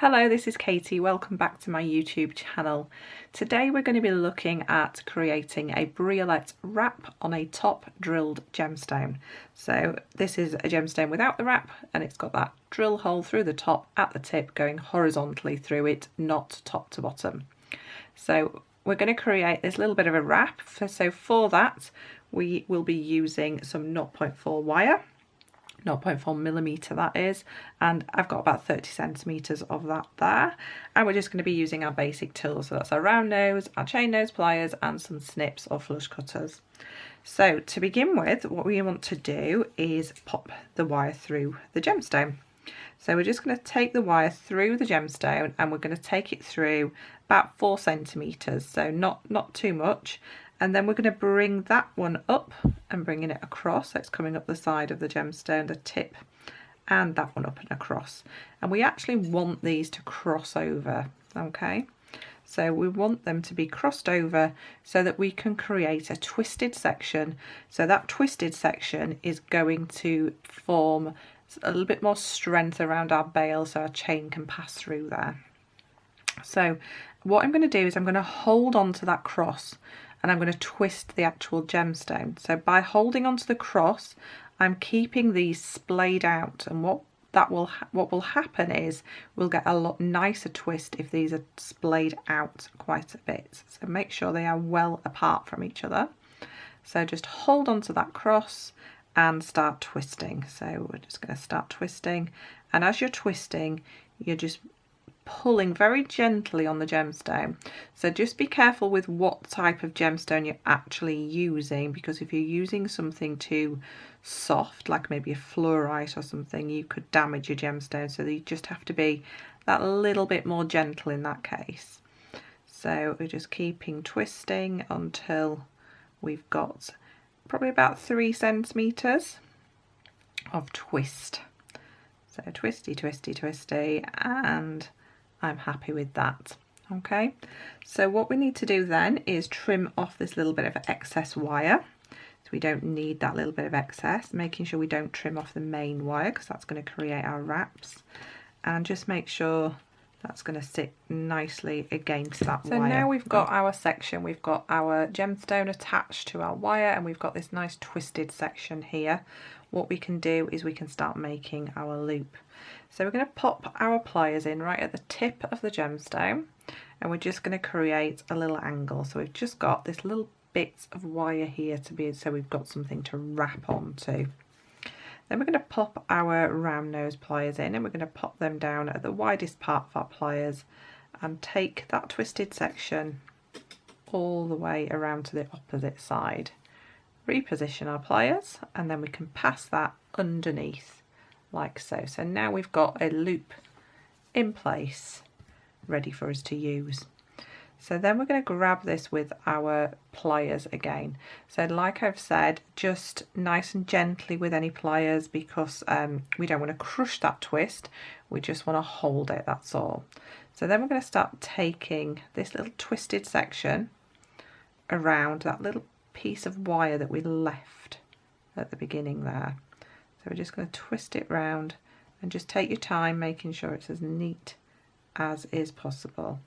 Hello, this is Katie. Welcome back to my YouTube channel. Today we're going to be looking at creating a Briolette wrap on a top drilled gemstone. So this is a gemstone without the wrap, and it's got that drill hole through the top at the tip going horizontally through it, not top to bottom. So we're going to create this little bit of a wrap. So for that we will be using some 0.4 wire. 0.4 millimeter that is, and I've got about 30 centimeters of that there, and we're just going to be using our basic tools. So that's our round nose, our chain nose pliers, and some snips or flush cutters. So to begin with, what we want to do is pop the wire through the gemstone. So we're just going to take the wire through the gemstone, and we're going to take it through about 4 centimeters, so not too much. And then we're going to bring that one up and bringing it across, so it's coming up the side of the gemstone, the tip, and that one up and across. And we actually want these to cross over, okay? So we want them to be crossed over so that we can create a twisted section. So that twisted section is going to form a little bit more strength around our bail so our chain can pass through there. So what I'm going to do is I'm going to hold on to that cross, and I'm going to twist the actual gemstone. So by holding onto the cross, I'm keeping these splayed out, and what will happen is we'll get a lot nicer twist if these are splayed out quite a bit. So make sure they are well apart from each other. So just hold onto that cross and start twisting. So we're just going to start twisting, and as you're twisting, you're just pulling very gently on the gemstone. So just be careful with what type of gemstone you're actually using, because if you're using something too soft, like maybe a fluorite or something, you could damage your gemstone. So you just have to be that little bit more gentle in that case. So we're just keeping twisting until we've got probably about 3 centimeters of twist. So twisty, twisty, twisty, and I'm happy with that. Okay, so what we need to do then is trim off this little bit of excess wire. So we don't need that little bit of excess, making sure we don't trim off the main wire because that's going to create our wraps, and just make sure that's going to sit nicely against that wire. So now we've got our section, we've got our gemstone attached to our wire, and we've got this nice twisted section here. What we can do is we can start making our loop. So we're going to pop our pliers in right at the tip of the gemstone, and we're just going to create a little angle. So we've just got this little bit of wire here to be, so we've got something to wrap onto. Then we're going to pop our round nose pliers in, and we're going to pop them down at the widest part of our pliers and take that twisted section all the way around to the opposite side. Reposition our pliers, and then we can pass that underneath like so. So now we've got a loop in place ready for us to use. So then we're going to grab this with our pliers again. So like I've said, just nice and gently with any pliers, because we don't want to crush that twist, we just want to hold it, that's all. So then we're going to start taking this little twisted section around that little piece of wire that we left at the beginning there. So we're just going to twist it round, and just take your time making sure it's as neat as is possible,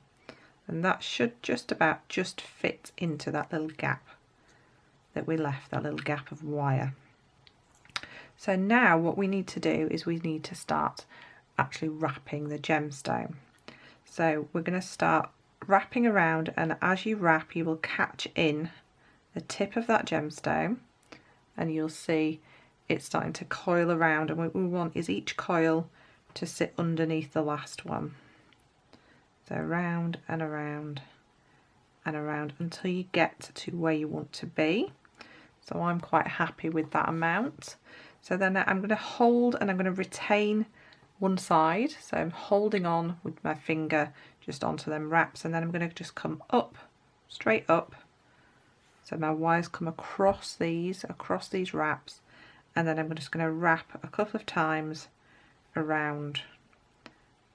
and that should just about just fit into that little gap that we left, that little gap of wire. So now what we need to do is we need to start actually wrapping the gemstone. So we're going to start wrapping around, and as you wrap you will catch in the tip of that gemstone, and you'll see it's starting to coil around, and what we want is each coil to sit underneath the last one. So around and around and around until you get to where you want to be. So I'm quite happy with that amount. So then I'm going to hold, and I'm going to retain one side, so I'm holding on with my finger just onto them wraps, and then I'm going to just come up, straight up. So my wires come across these wraps, and then I'm just going to wrap a couple of times around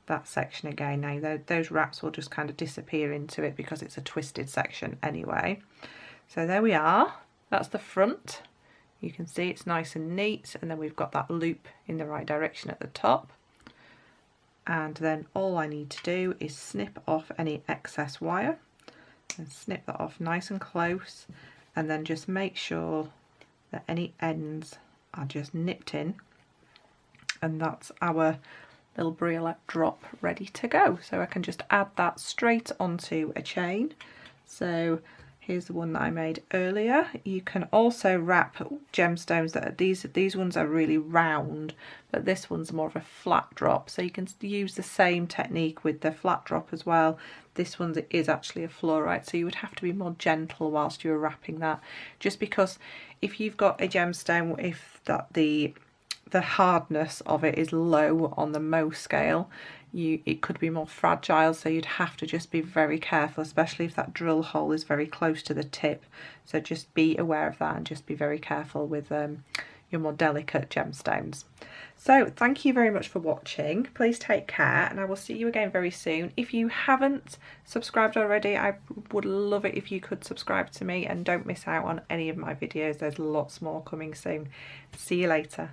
that section again. Now those wraps will just kind of disappear into it because it's a twisted section anyway. So there we are, that's the front. You can see it's nice and neat, and then we've got that loop in the right direction at the top. and then all I need to do is snip off any excess wire and snip that off nice and close, and then just make sure that any ends are just nipped in, and that's our little Briolette drop ready to go. So I can just add that straight onto a chain. So here's the one that I made earlier. You can also wrap gemstones that are these ones are really round, but this one's more of a flat drop, so you can use the same technique with the flat drop as well. This one is actually a fluorite, so you would have to be more gentle whilst you're wrapping that, just because if you've got a gemstone, if that the hardness of it is low on the Mohs scale, it could be more fragile, so you'd have to just be very careful, especially if that drill hole is very close to the tip. So just be aware of that and just be very careful with your more delicate gemstones. So thank you very much for watching. Please take care, and I will see you again very soon. If you haven't subscribed already, I would love it if you could subscribe to me, and don't miss out on any of my videos. There's lots more coming soon. See you later.